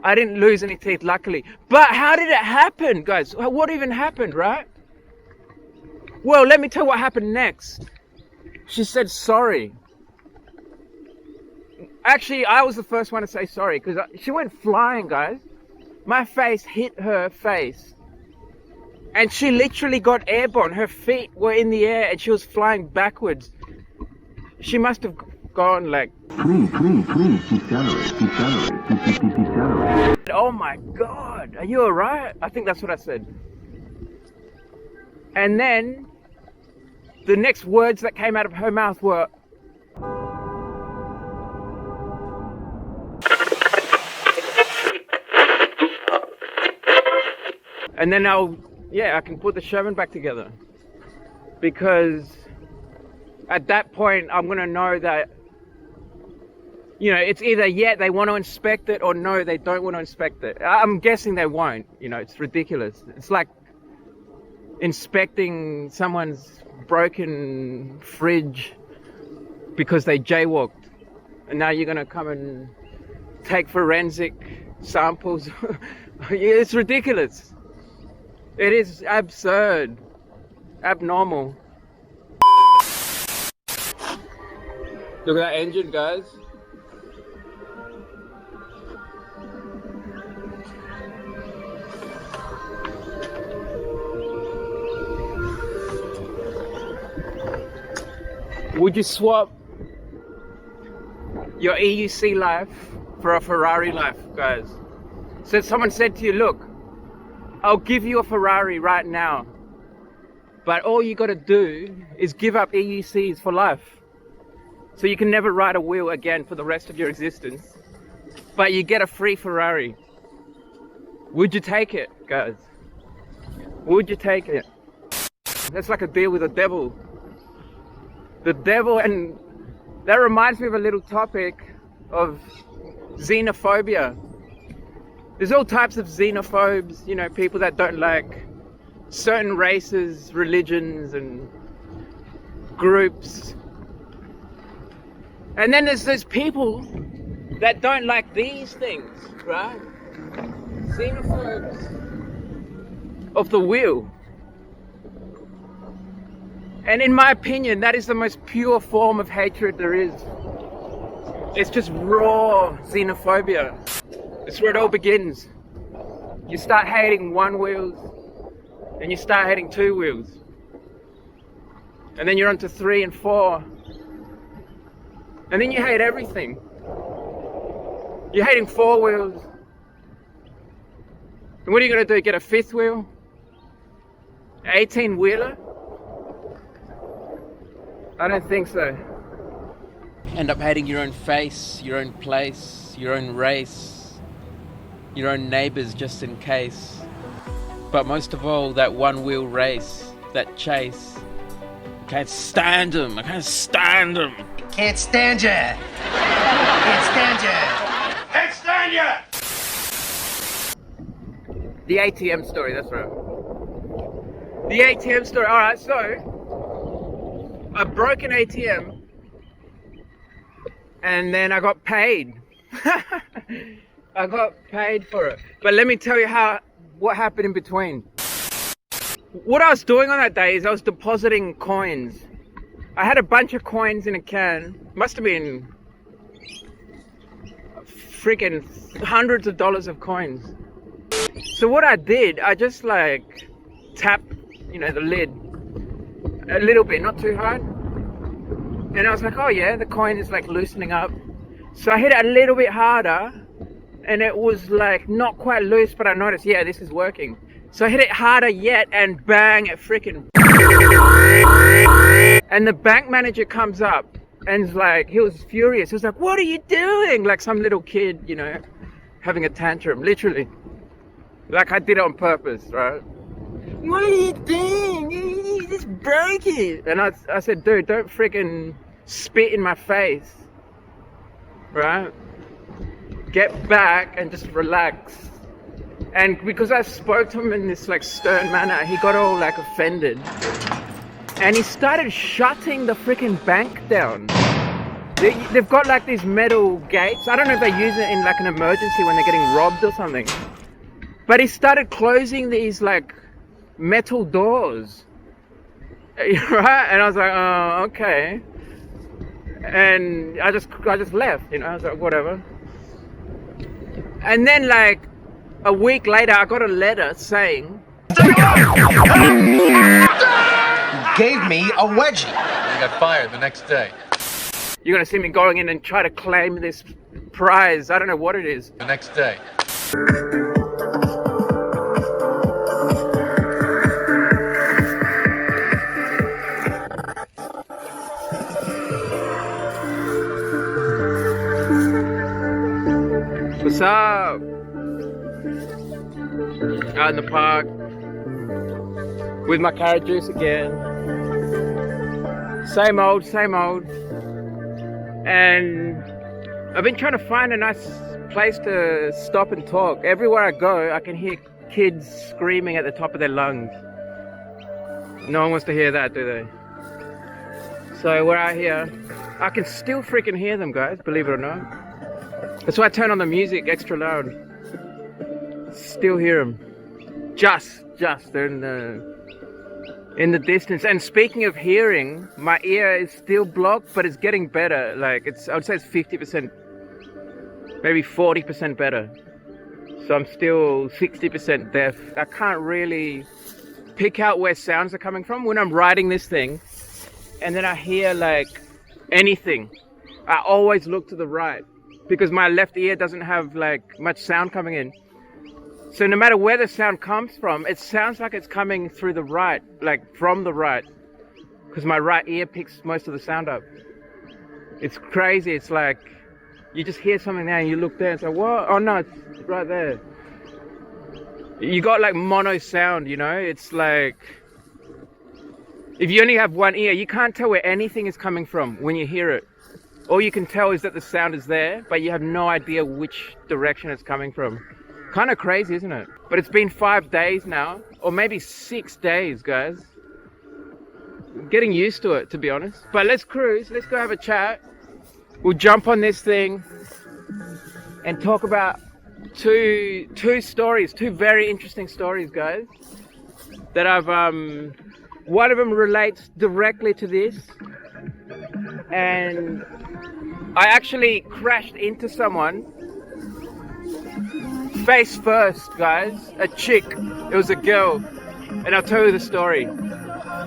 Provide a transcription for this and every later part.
I didn't lose any teeth, luckily. But how did it happen, guys? What even happened, right? Well, let me tell you what happened next. She said sorry. Actually, I was the first one to say sorry because she went flying, guys. My face hit her face. And she literally got airborne. Her feet were in the air and she was flying backwards. She must have gone like... Please, decelerate. Oh my God, are you alright? I think that's what I said. And then the next words that came out of her mouth were... And then I can put the Sherman back together. Because at that point, I'm going to know that, you know, it's either they want to inspect it or no, they don't want to inspect it. I'm guessing they won't, you know, it's ridiculous. It's like inspecting someone's broken fridge because they jaywalked. And now you're going to come and take forensic samples. It's ridiculous. It is absurd, abnormal. Look at that engine, guys. Would you swap your EUC life for a Ferrari life, guys? So someone said to you, look, I'll give you a Ferrari right now, but all you got to do is give up EUCs for life. So you can never ride a wheel again for the rest of your existence, but you get a free Ferrari. Would you take it, guys? Would you take it? That's like a deal with the devil. The devil, and that reminds me of a little topic of xenophobia. There's all types of xenophobes, you know, people that don't like certain races, religions, and groups. And then there's those people that don't like these things, right? Xenophobes of the wheel. And in my opinion, that is the most pure form of hatred there is. It's just raw xenophobia. It's where it all begins. You start hating one wheels, and you start hating two wheels. And then you're on to 3 and 4. And then you hate everything. You're hating 4 wheels. And what are you gonna do? Get a 5th wheel? 18-wheeler? I don't think so. End up hating your own face, your own place, your own race, your own neighbours just in case. But most of all, that one-wheel race, that chase. I can't stand them. I can't stand them. Can't stand ya. Can't stand ya. Can't stand ya! The ATM story, that's right. The ATM story. Alright, so I broke an ATM and then I got paid. I got paid for it. But let me tell you what happened in between. What I was doing on that day is I was depositing coins. I had a bunch of coins in a can. Must have been freaking hundreds of dollars of coins. So what I did, I just like tapped, you know, the lid a little bit, not too hard. And I was like, oh yeah, the coin is like loosening up. So I hit it a little bit harder and it was like not quite loose, but I noticed, yeah, this is working. So I hit it harder yet and bang, it freaking... And the bank manager comes up and like, he was furious. He was like, what are you doing? Like some little kid, you know, having a tantrum, literally. Like I did it on purpose, right? What are you doing? You just broke it. And I said, dude, don't freaking spit in my face, right? Get back and just relax. And because I spoke to him in this like stern manner, he got all like offended. And he started shutting the freaking bank down. They've got like these metal gates. I don't know if they use it in like an emergency when they're getting robbed or something. But he started closing these like metal doors. Right? And I was like, oh, okay. And I just left, you know, I was like, whatever. And then like a week later, I got a letter saying, You gave me a wedgie. I got fired the next day. you're gonna see me going in and try to claim this prize. I don't know what it is. The next day. What's up? Out in the park with my carrot juice again. Same old, same old. And I've been trying to find a nice place to stop and talk. Everywhere I go, I can hear kids screaming at the top of their lungs. No one wants to hear that, do they? So we're out here. I can still freaking hear them, guys, believe it or not. That's why I turn on the music extra loud. Still hear them. Just they're in the distance. And speaking of hearing, my ear is still blocked, but it's getting better. Like I would say it's 50%, maybe 40% better. So I'm still 60% deaf. I can't really pick out where sounds are coming from when I'm riding this thing. And then I hear like anything. I always look to the right because my left ear doesn't have like much sound coming in. So no matter where the sound comes from, it sounds like it's coming through the right, like from the right, because my right ear picks most of the sound up. It's crazy. It's like you just hear something there and you look there and say, what? Oh no, it's right there. You got like mono sound, you know? It's like if you only have one ear, you can't tell where anything is coming from when you hear it. All you can tell is that the sound is there, but you have no idea which direction it's coming from. Kind of crazy, isn't it? But it's been 5 days now, or maybe 6 days, guys. I'm getting used to it, to be honest. But let's cruise. Let's go have a chat. We'll jump on this thing and talk about two stories, two very interesting stories, guys. That I've one of them relates directly to this, and I actually crashed into someone. Face first, guys. A chick. It was a girl. And I'll tell you the story.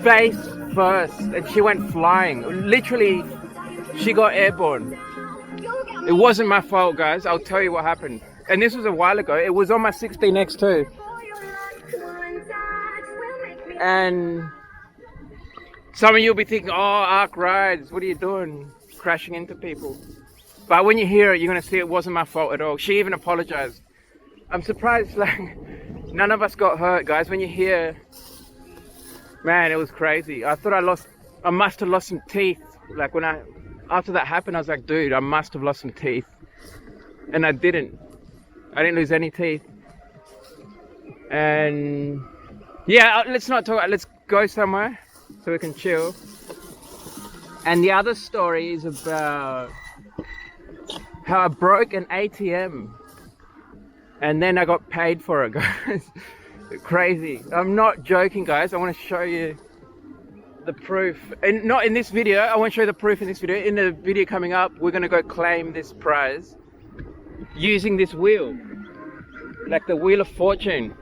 Face first. And she went flying. Literally, she got airborne. It wasn't my fault, guys. I'll tell you what happened. And this was a while ago. It was on my 16X too. And some of you will be thinking, oh, Ark rides. What are you doing? Crashing into people. But when you hear it, you're going to see it wasn't my fault at all. She even apologized. I'm surprised, like, none of us got hurt, guys. When you hear, man, it was crazy. I thought I must have lost some teeth. Like after that happened, I was like, dude, I must have lost some teeth. And I didn't lose any teeth. And yeah, let's not talk, let's go somewhere so we can chill. And the other story is about how I broke an ATM. And then I got paid for it, guys. Crazy. I'm not joking, guys. I want to show you the proof. And not in this video. I won't show you the proof in this video. In the video coming up, we're going to go claim this prize using this wheel. Like the Wheel of Fortune.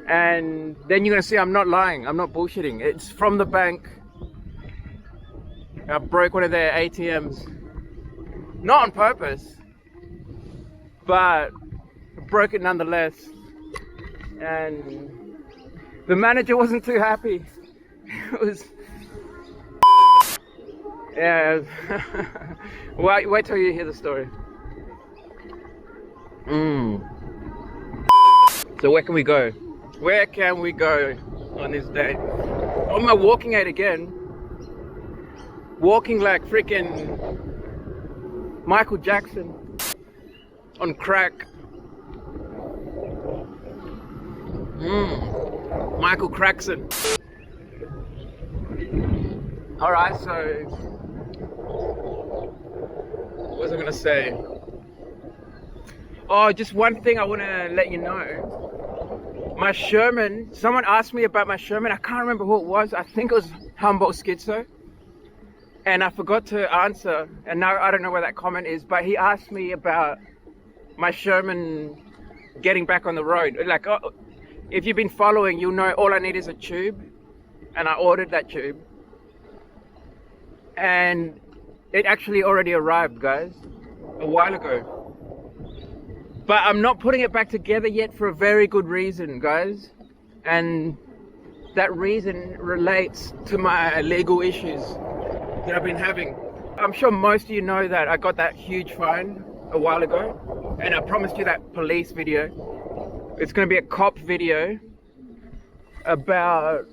And then you're going to see I'm not lying. I'm not bullshitting. It's from the bank. I broke one of their ATMs. Not on purpose. But broke it nonetheless, and the manager wasn't too happy. It was, yeah. Wait till you hear the story. So where can we go? Where can we go on this day? On my walking aid again. Walking like freaking Michael Jackson on crack. Michael Crackson. Alright, so was I gonna say? Oh, just one thing I want to let you know. My Sherman, someone asked me about my Sherman. I can't remember who it was. I think it was Humboldt Schizo. And I forgot to answer. And now I don't know where that comment is. But he asked me about my Sherman getting back on the road. Like, oh, if you've been following, you'll know all I need is a tube. And I ordered that tube. And it actually already arrived, guys, a while ago. But I'm not putting it back together yet for a very good reason, guys. And that reason relates to my legal issues that I've been having. I'm sure most of you know that I got that huge fine a while ago. And I promised you that police video. It's going to be a cop video about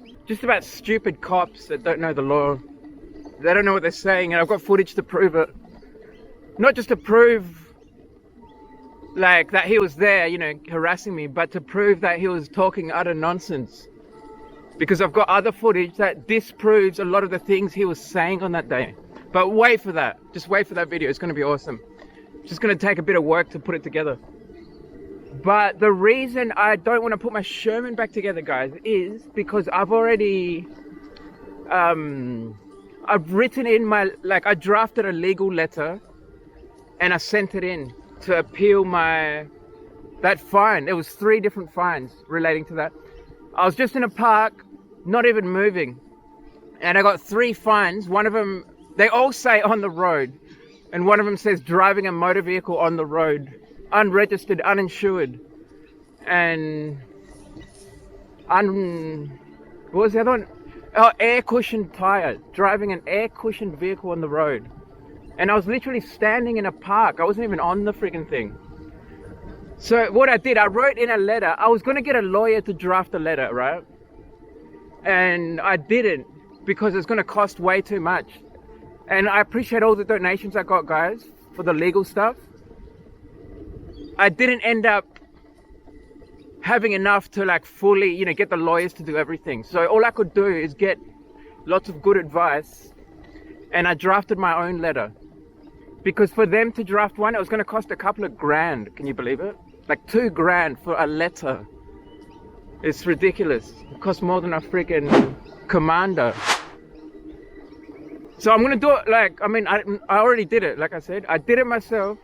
stupid cops that don't know the law. They don't know what they're saying, and I've got footage to prove it. Not just to prove like that he was there, you know, harassing me, but to prove that he was talking utter nonsense. Because I've got other footage that disproves a lot of the things he was saying on that day. But wait for that. Just wait for that video. It's going to be awesome. It's just going to take a bit of work to put it together. But the reason I don't want to put my Sherman back together, guys, is because I've already I've written in I drafted a legal letter and I sent it in to appeal that fine. There was 3 different fines relating to that. I was just in a park, not even moving, and I got 3 fines. One of them, they all say on the road, and one of them says driving a motor vehicle on the road, unregistered, uninsured, and what was the other one? Oh, air cushioned tire, driving an air cushioned vehicle on the road. And I was literally standing in a park. I wasn't even on the freaking thing. So what I did, I wrote in a letter. I was going to get a lawyer to draft a letter, right? And I didn't, because it's going to cost way too much. And I appreciate all the donations I got, guys, for the legal stuff. I didn't end up having enough to like fully, you know, get the lawyers to do everything. So all I could do is get lots of good advice, and I drafted my own letter. Because for them to draft one, it was going to cost a couple of grand. Can you believe it? Like $2,000 for a letter. It's ridiculous. It costs more than a freaking commander. So I'm going to do it I already did it. Like I said, I did it myself.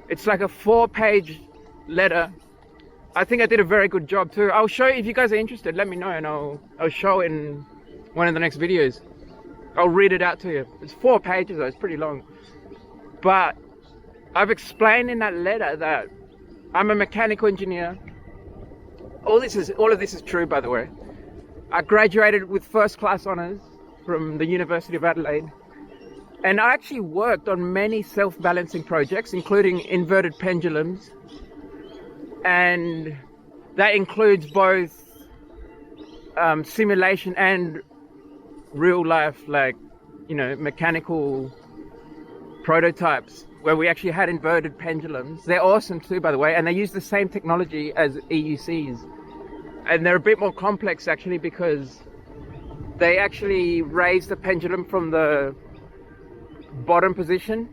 It's like a 4-page letter. I think I did a very good job too. I'll show you, if you guys are interested, let me know, and I'll show it in one of the next videos. I'll read it out to you. It's 4 pages though, it's pretty long. But I've explained in that letter that I'm a mechanical engineer. All of this is true, by the way. I graduated with first-class honours from the University of Adelaide. And I actually worked on many self-balancing projects, including inverted pendulums. And that includes both simulation and real life, like, you know, mechanical prototypes where we actually had inverted pendulums. They're awesome too, by the way, and they use the same technology as EUCs. And they're a bit more complex actually, because they actually raise the pendulum from the bottom position.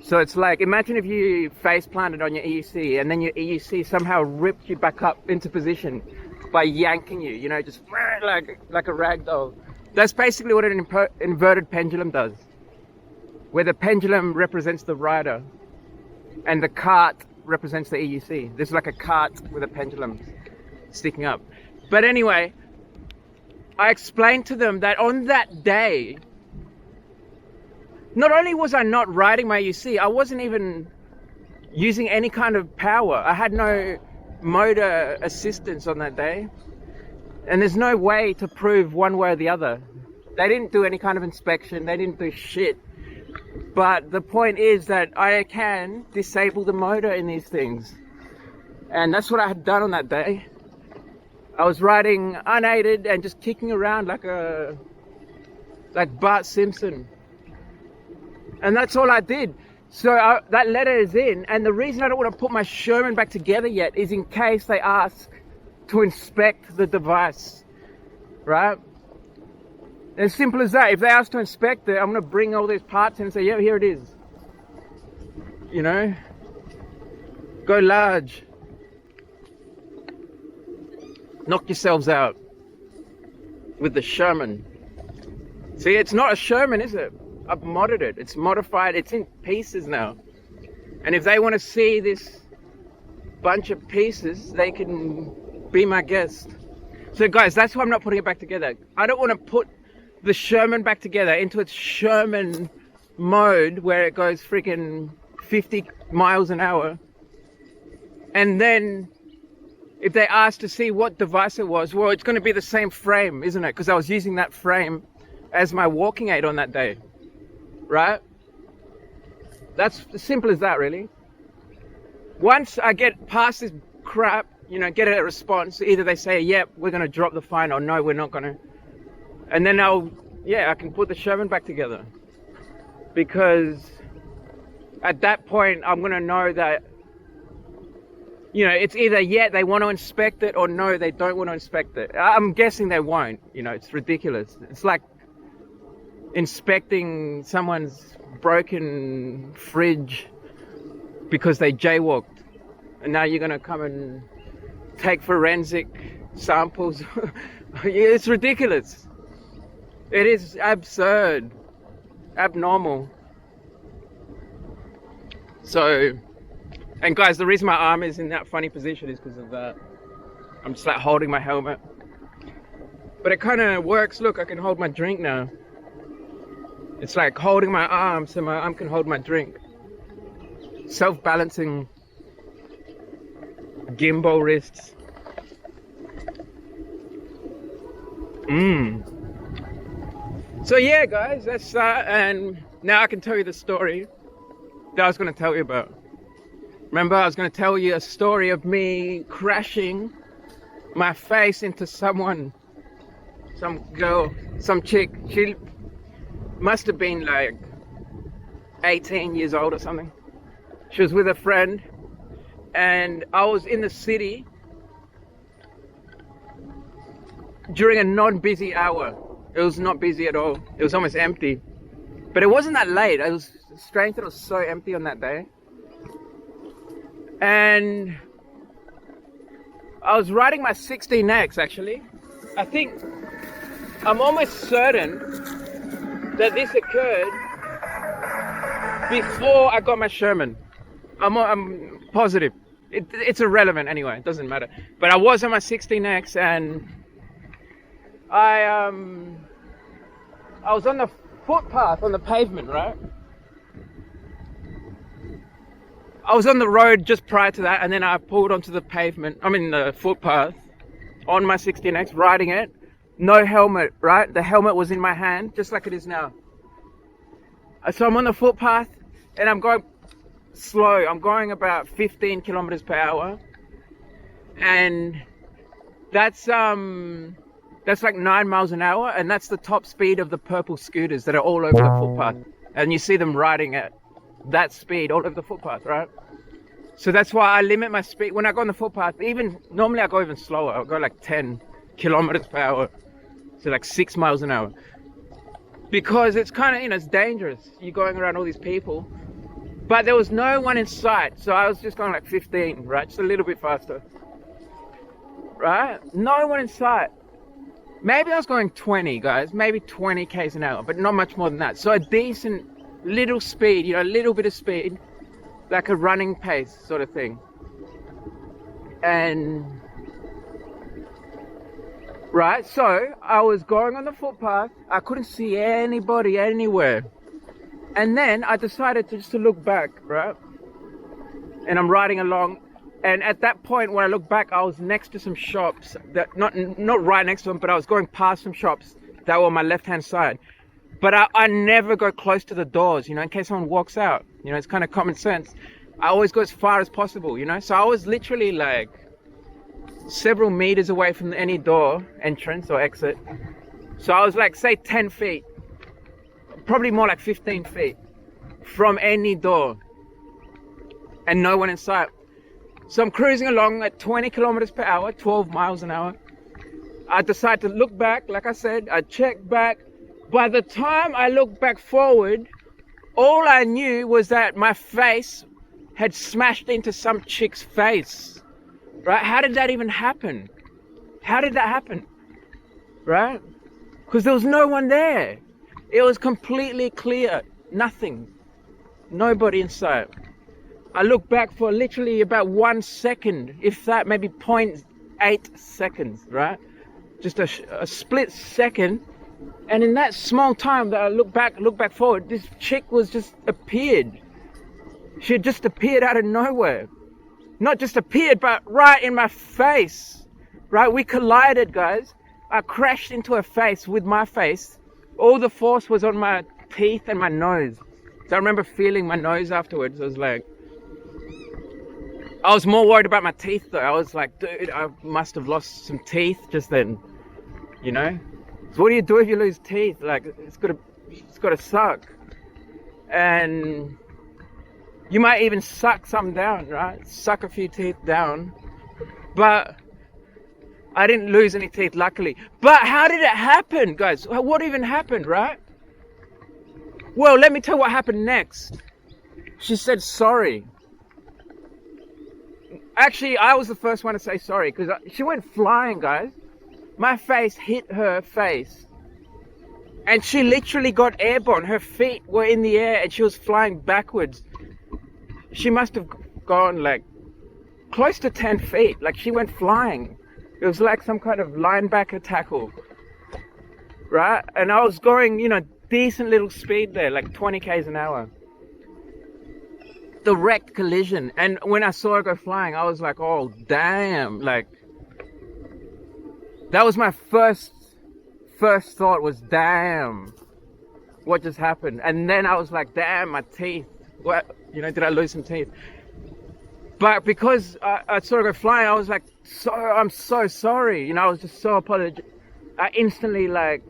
So it's like, imagine if you face planted on your EUC and then your EUC somehow ripped you back up into position by yanking you, you know, just like a rag doll. That's basically what an inverted pendulum does, where the pendulum represents the rider and the cart represents the EUC. There's like a cart with a pendulum sticking up. But anyway, I explained to them that on that day, not only was I not riding my EUC, I wasn't even using any kind of power. I had no motor assistance on that day. And there's no way to prove one way or the other. They didn't do any kind of inspection. They didn't do shit. But the point is that I can disable the motor in these things. And that's what I had done on that day. I was riding unaided and just kicking around like Bart Simpson. And that's all I did. So that letter is in. And the reason I don't want to put my Sherman back together yet is in case they ask to inspect the device, right? As simple as that. If they ask to inspect it, I'm going to bring all these parts in and say, yeah, here it is. you know, go large. Knock yourselves out with the Sherman. See, it's not a Sherman, is it? I've modded it. It's modified. It's in pieces now. And if they want to see this bunch of pieces, they can be my guest. So guys, that's why I'm not putting it back together. I don't want to put the Sherman back together into its Sherman mode where it goes freaking 50 miles an hour. And then if they ask to see what device it was, well, it's going to be the same frame, isn't it? Because I was using that frame as my walking aid on that day, right? That's as simple as that, really. Once I get past this crap, you know, get a response, either they say, yep, we're going to drop the fine, or no, we're not going to. And then I can put the Sherman back together. Because at that point, I'm going to know that, you know, it's either they want to inspect it, or no, they don't want to inspect it. I'm guessing they won't. You know, it's ridiculous. It's like inspecting someone's broken fridge because they jaywalked, and now you're going to come and take forensic samples. It's ridiculous. It is absurd, abnormal. So, and guys, the reason my arm is in that funny position is because of that. I'm just like holding my helmet. But it kind of works. Look, I can hold my drink now. It's like holding my arm so my arm can hold my drink. Self-balancing gimbal wrists. So yeah, guys, that's that. And now I can tell you the story that I was going to tell you about. Remember, I was going to tell you a story of me crashing my face into someone, some girl, some chick. She must have been like 18 years old or something. She was with a friend, and I was in the city during a non-busy hour. It was not busy at all. It was almost empty. But it wasn't that late. It was strange that it was so empty on that day. And I was riding my 16X, actually. I'm almost certain that this occurred before I got my Sherman. I'm positive. It's irrelevant anyway, it doesn't matter. But I was on my 16X, and I was on the footpath, on the pavement, right? I was on the road just prior to that, and then I pulled onto the pavement, the footpath, on my 16X, riding it. No helmet, right? The helmet was in my hand, just like it is now. So I'm on the footpath, and I'm going slow. I'm going about 15 kilometers per hour. And that's like 9 miles an hour, and that's the top speed of the purple scooters that are all over the footpath. And you see them riding at that speed all over the footpath, right? So that's why I limit my speed when I go on the footpath. Normally I go even slower. I'll go like 10 kilometers per hour, so like 6 miles an hour, because it's kind of, it's dangerous. You're going around all these people, but there was no one in sight, so I was just going like 15, right? Just a little bit faster, right? No one in sight. Maybe I was going 20, guys, maybe 20 k's an hour, but not much more than that. So a decent little speed, a little bit of speed, like a running pace sort of thing. And right, so I was going on the footpath. I couldn't see anybody anywhere, and then I decided to look back, right? And I'm riding along, and at that point when I looked back, I was next to some shops that not right next to them, but I was going past some shops that were on my left hand side. But I never go close to the doors, in case someone walks out. It's kind of common sense. I always go as far as possible, So I was literally like several meters away from any door entrance or exit. So I was like, say 10 feet, probably more like 15 feet from any door, and no one in sight. So I'm cruising along at 20 kilometers per hour, 12 miles an hour. I decide to look back, like I said, I check back. By the time I looked back forward, all I knew was that my face had smashed into some chick's face, right? How did that even happen? How did that happen, right? Because there was no one there. It was completely clear, nothing, nobody in sight. I looked back for literally about 1 second, if that, maybe 0.8 seconds, right? Just a split second. And in that small time that I look back forward, this chick was just appeared. She had just appeared out of nowhere. Not just appeared, but right in my face, right? We collided, guys. I crashed into her face with my face. All the force was on my teeth and my nose. So I remember feeling my nose afterwards. I was like, I was more worried about my teeth though. I was like, dude, I must have lost some teeth just then, you know? So what do you do if you lose teeth? Like, it's gotta suck. And you might even suck some down, right? Suck a few teeth down. But I didn't lose any teeth, luckily. But how did it happen, guys? What even happened, right? Well, let me tell you what happened next. She said sorry. Actually, I was the first one to say sorry because she went flying, guys. My face hit her face. And she literally got airborne. Her feet were in the air and she was flying backwards. She must have gone like close to 10 feet. Like she went flying. It was like some kind of linebacker tackle. Right? And I was going, you know, decent little speed there, like 20 k's an hour. Direct collision. And when I saw her go flying, I was like, oh damn, like that was my first thought was, damn, what just happened? And then I was like, damn, my teeth, what, you know, did I lose some teeth? But because I saw her go flying, I was like, I'm so sorry, you know. I was just so apologetic. I instantly like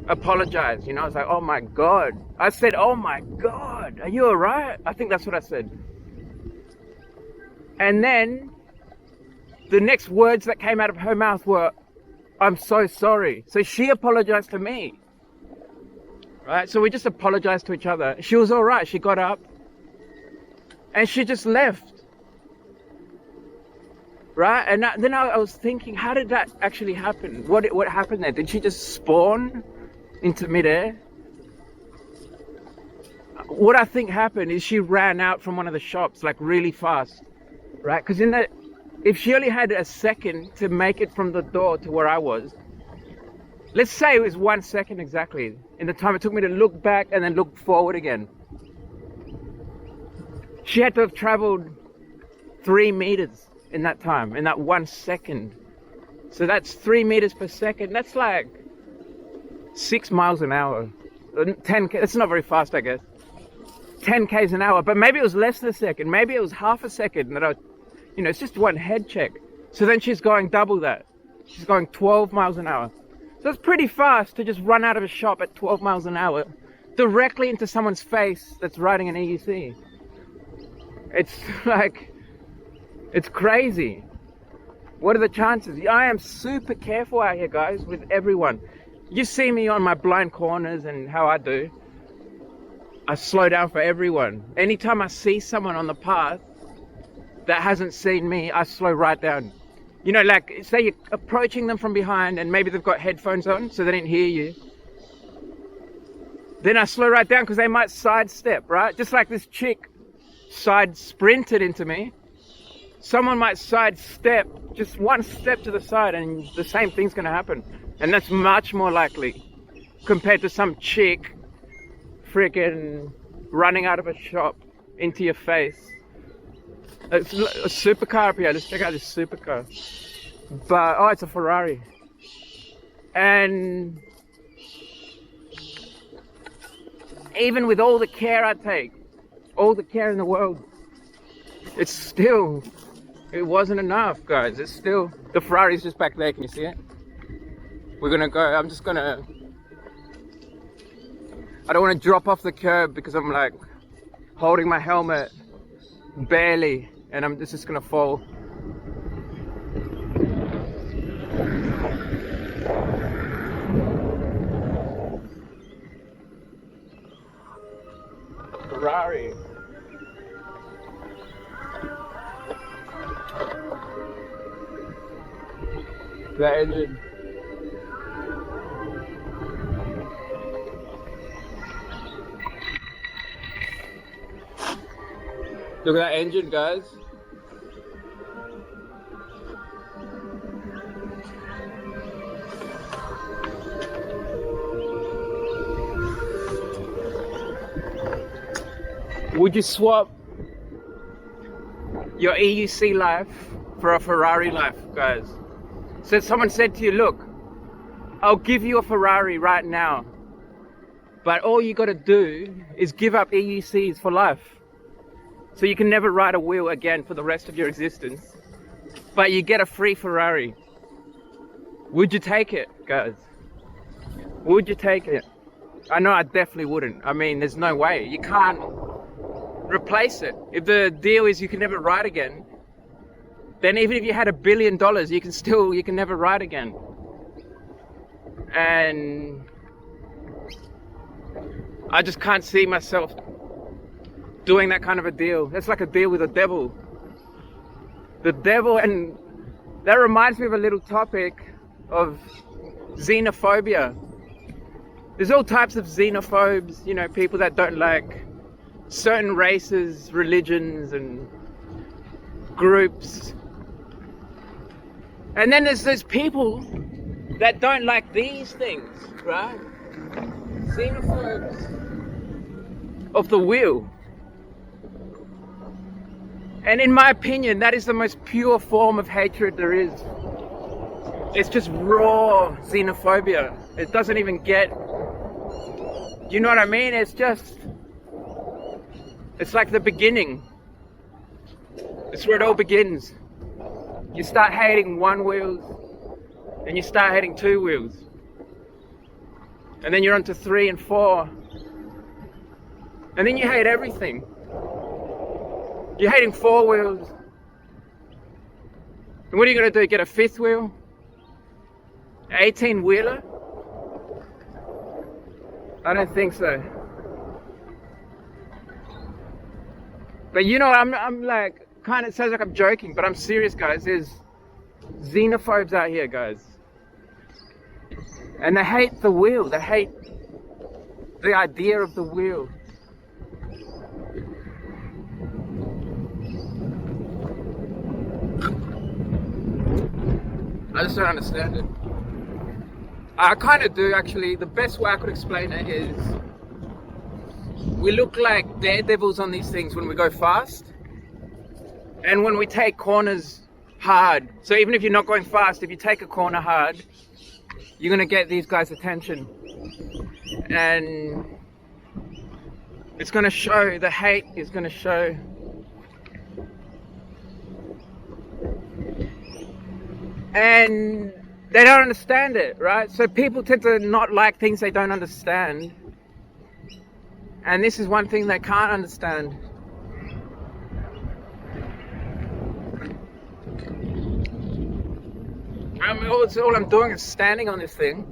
apologized, you know. I was like, oh my god. I said, oh my god, are you alright? I think that's what I said. And then the next words that came out of her mouth were, I'm so sorry. So she apologized to me, right? So we just apologized to each other. She was alright. She got up and she just left, right? And then I was thinking, how did that actually happen? What happened there? Did she just spawn into midair? What I think happened is she ran out from one of the shops like really fast, right? Because if she only had a second to make it from the door to where I was, let's say it was 1 second exactly in the time it took me to look back and then look forward again, she had to have traveled 3 meters in that time, in that 1 second. So that's 3 meters per second. That's like 6 miles an hour. 10 k. That's not very fast, I guess. 10 k's an hour, but maybe it was less than a second. Maybe it was half a second that you know, it's just one head check. So then she's going double that. She's going 12 miles an hour. So it's pretty fast to just run out of a shop at 12 miles an hour directly into someone's face that's riding an EUC. It's like, it's crazy. What are the chances? I am super careful out here, guys, with everyone. You see me on my blind corners and how I do. I slow down for everyone. Anytime I see someone on the path that hasn't seen me, I slow right down. You know, like, say you're approaching them from behind and maybe they've got headphones on so they didn't hear you. Then I slow right down because they might sidestep, right? Just like this chick side sprinted into me. Someone might sidestep, just one step to the side, and the same thing's going to happen. And that's much more likely compared to some chick freaking running out of a shop into your face. It's a supercar up here. Let's check out this supercar. But oh, it's a Ferrari. And even with all the care I take, all the care in the world, it's still, it wasn't enough, guys. It's still, the Ferrari's just back there. Can you see it? We're gonna go. I'm just gonna, I don't want to drop off the curb because I'm like holding my helmet barely, and I'm just gonna fall. Ferrari. That engine. Look at that engine, guys. Would you swap your EUC life for a Ferrari life, guys? So someone said to you, look, I'll give you a Ferrari right now, but all you got to do is give up EUCs for life. So you can never ride a wheel again for the rest of your existence, but you get a free Ferrari. Would you take it, guys? Would you take it? I know I definitely wouldn't. I mean, there's no way. You can't replace it. If the deal is you can never ride again, then even if you had $1 billion, you can never ride again. And I just can't see myself doing that kind of a deal. That's like a deal with the devil. The devil, and that reminds me of a little topic of xenophobia. There's all types of xenophobes, you know, people that don't like certain races, religions, and groups. And then there's those people that don't like these things, right? Xenophobes of the wheel. And in my opinion, that is the most pure form of hatred there is. It's just raw xenophobia. It doesn't even get, you know what I mean? It's like the beginning. It's where it all begins. You start hating one wheel, and you start hating two wheels. And then you're onto 3 and 4. And then you hate everything. You're hating 4 wheels. And what are you going to do? Get a 5th wheel? 18-wheeler? I don't think so. But you know, I'm like, kind of sounds like I'm joking, but I'm serious, guys. There's xenophobes out here, guys. And they hate the wheel. They hate the idea of the wheel. I just don't understand it. I kind of do, actually. The best way I could explain it is we look like daredevils on these things when we go fast, and when we take corners hard. So even if you're not going fast, if you take a corner hard, you're going to get these guys' attention. And it's going to show, the hate is going to show. And they don't understand it, right? So people tend to not like things they don't understand. And this is one thing they can't understand. All I'm doing is standing on this thing.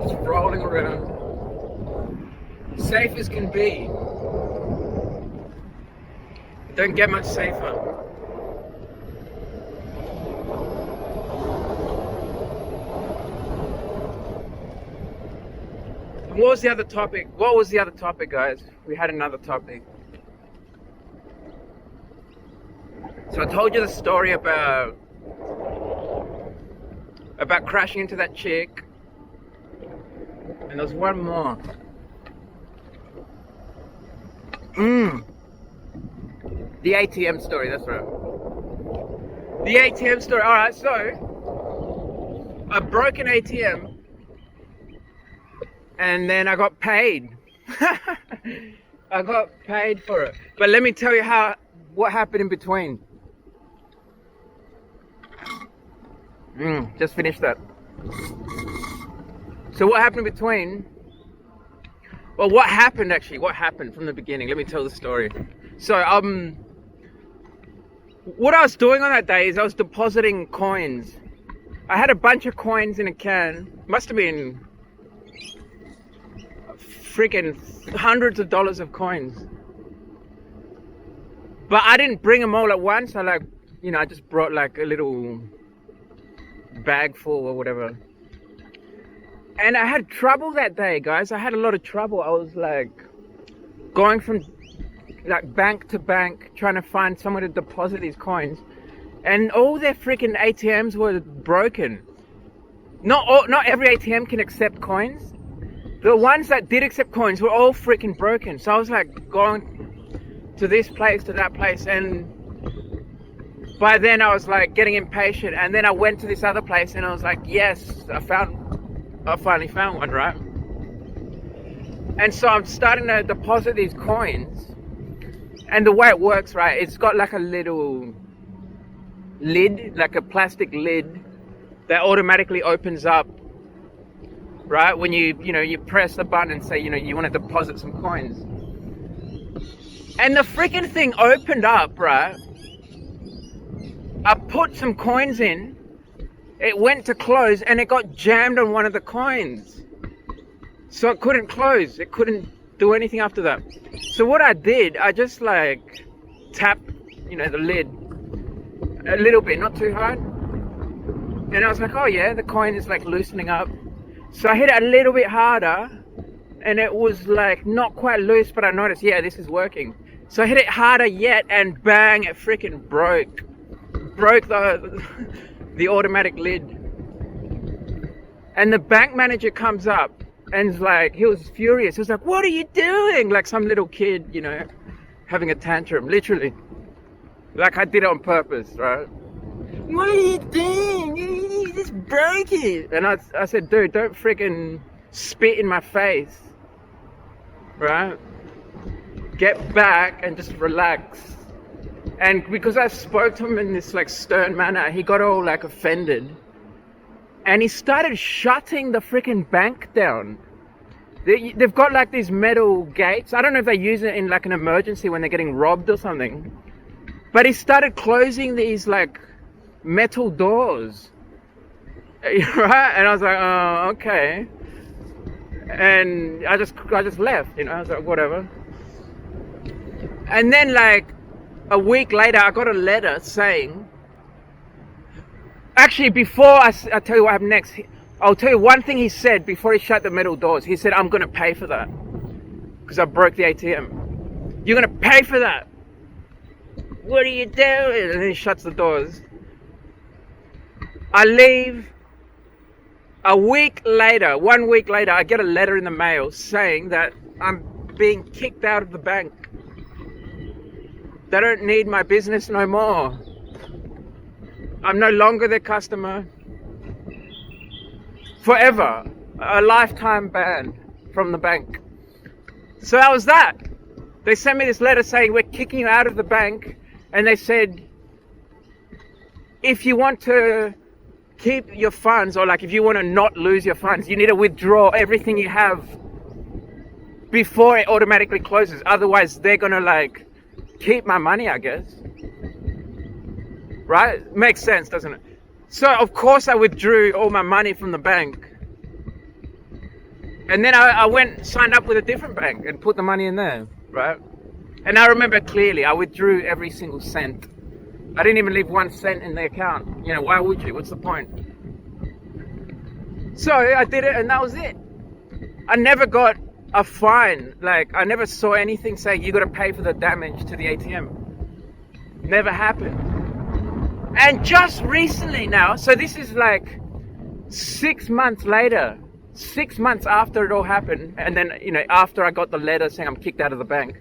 Just rolling around. Safe as can be. Don't get much safer. What was the other topic? What was the other topic, guys? We had another topic. So I told you the story about crashing into that chick. And there's one more. The ATM story, that's right. The ATM story. Alright, so I broke an ATM. And then I got paid. I got paid for it. But let me tell you what happened in between. Just finished that. So what happened in between? Well, what happened from the beginning? Let me tell the story. So, what I was doing on that day is I was depositing coins. I had a bunch of coins in a can. Must have been freaking hundreds of dollars of coins. But I didn't bring them all at once. I just brought like a little bag full or whatever. And I had trouble that day, guys. I had a lot of trouble. I was like going from like bank to bank trying to find someone to deposit these coins, and all their freaking ATMs were broken. Not every ATM can accept coins. The ones that did accept coins were all freaking broken. So I was like going to this place, to that place, and by then I was like getting impatient. And then I went to this other place and I was like, yes, I finally found one, right? And so I'm starting to deposit these coins. And the way it works, right, it's got like a little lid, like a plastic lid that automatically opens up, right? When you press the button and say, you want to deposit some coins. And the freaking thing opened up, right? I put some coins in, it went to close and it got jammed on one of the coins. So it couldn't close, it couldn't do anything after that. So what I did, I just like tapped, the lid a little bit, not too hard. And I was like, oh yeah, the coin is like loosening up. So I hit it a little bit harder and it was like not quite loose, but I noticed, yeah, this is working. So I hit it harder yet and bang, it freaking broke the automatic lid. And the bank manager comes up and like, he was furious. He was like, what are you doing? Like some little kid, having a tantrum, literally. Like I did it on purpose, right? What are you doing? You just broke it. And I said, dude, don't freaking spit in my face, right? Get back and just relax. And because I spoke to him in this like stern manner, he got all like offended. And he started shutting the freaking bank down. They've got like these metal gates. I don't know if they use it in like an emergency when they're getting robbed or something. But he started closing these like metal doors. Right? And I was like, oh, okay. And I just left, I was like, whatever. And then like a week later, I got a letter saying, actually, before I tell you what happened next, I'll tell you one thing he said before he shut the metal doors. He said, I'm going to pay for that because I broke the ATM. You're going to pay for that. What are you doing? And then he shuts the doors. I leave. One week later, I get a letter in the mail saying that I'm being kicked out of the bank. They don't need my business no more. I'm no longer their customer. Forever. A lifetime ban from the bank. So that was that. They sent me this letter saying we're kicking you out of the bank. And they said, if you want to keep your funds, or like if you want to not lose your funds, you need to withdraw everything you have before it automatically closes. Otherwise, they're going to like keep my money, I guess. Right? Makes sense, doesn't it? So, of course, I withdrew all my money from the bank. And then I signed up with a different bank and put the money in there, right? And I remember clearly, I withdrew every single cent. I didn't even leave 1 cent in the account. Why would you? What's the point? So I did it and that was it. I never got a fine. Like, I never saw anything saying you got to pay for the damage to the ATM. Never happened. And just recently now, so this is like 6 months later, 6 months after it all happened, and then, after I got the letter saying I'm kicked out of the bank,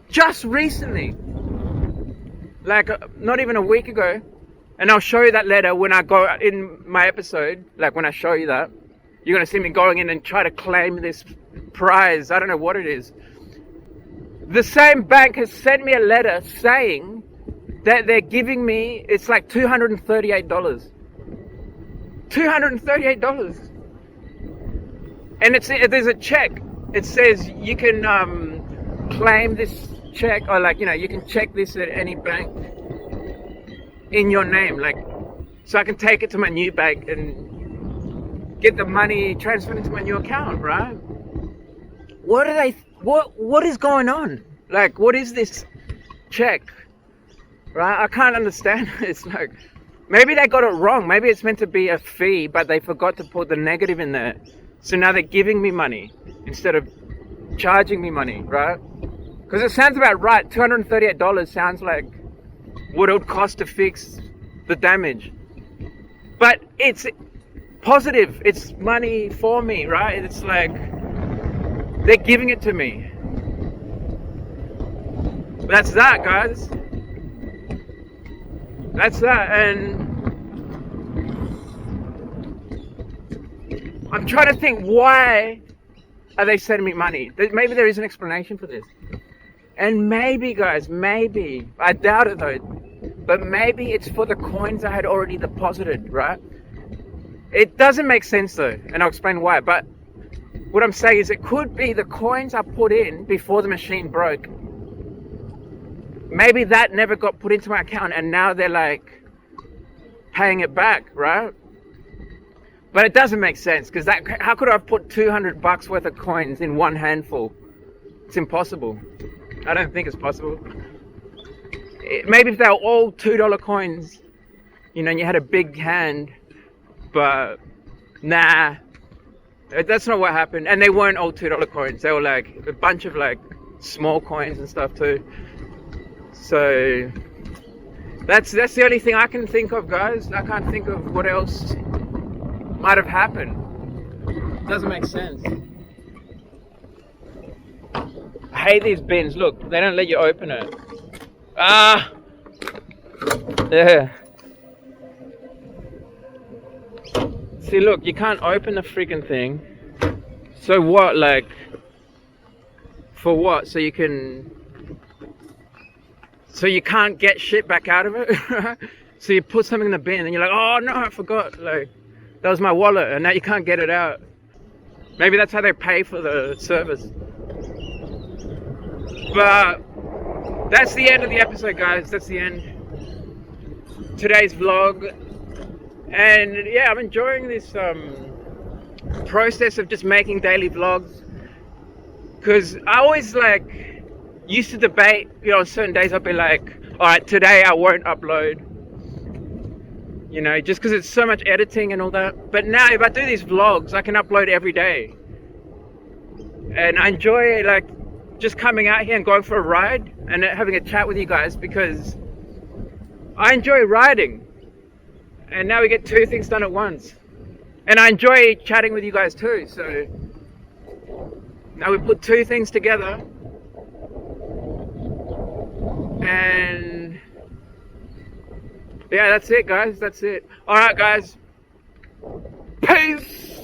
just recently, like not even a week ago, and I'll show you that letter when I go in my episode, like when I show you that, you're going to see me going in and try to claim this prize. I don't know what it is. The same bank has sent me a letter saying that they're giving me, it's like $238. $238. And there's a check. It says you can claim this check, or like, you can check this at any bank in your name. Like, so I can take it to my new bank and get the money transferred into my new account, right? What is going on? Like, what is this check? Right? I can't understand. It's like, Maybe they got it wrong. Maybe it's meant to be a fee, but they forgot to put the negative in there. So now they're giving me money instead of charging me money, right? Because it sounds about right. $238 sounds like what it would cost to fix the damage. But it's positive. It's money for me, right? It's like they're giving it to me. That's that, guys. That's that. And I'm trying to think, why are they sending me money? Maybe there is an explanation for this. And maybe, guys, maybe, I doubt it though, but maybe it's for the coins I had already deposited, right? It doesn't make sense though, and I'll explain why. But what I'm saying is it could be the coins I put in before the machine broke. Maybe that never got put into my account and now they're like paying it back, right? But it doesn't make sense, because how could I have put $200 worth of coins in one handful? It's impossible. I don't think it's possible. Maybe if they were all $2 coins, you know, and you had a big hand, but nah, that's not what happened. And they weren't all $2 coins. They were like a bunch of like small coins and stuff too. So that's the only thing I can think of, guys. I can't think of what else might have happened. Doesn't make sense. I hate these bins. Look, they don't let you open it. Ah! Yeah. See, look, you can't open the freaking thing. So what, like, for what? So you can't get shit back out of it? So you put something in the bin and you're like, oh no, I forgot. Like, that was my wallet and now you can't get it out. Maybe that's how they pay for the service. But that's the end of the episode, guys. That's the end. Today's vlog. And yeah, I'm enjoying this process of just making daily vlogs. Because I always like used to debate, you know, on certain days I'll be like, alright, today I won't upload. You know, just because it's so much editing and all that. But now if I do these vlogs, I can upload every day. And I enjoy like just coming out here and going for a ride and having a chat with you guys, because I enjoy riding. And now we get two things done at once. And I enjoy chatting with you guys too. So now we put two things together. And yeah, that's it, guys. That's it. All right, guys. Peace.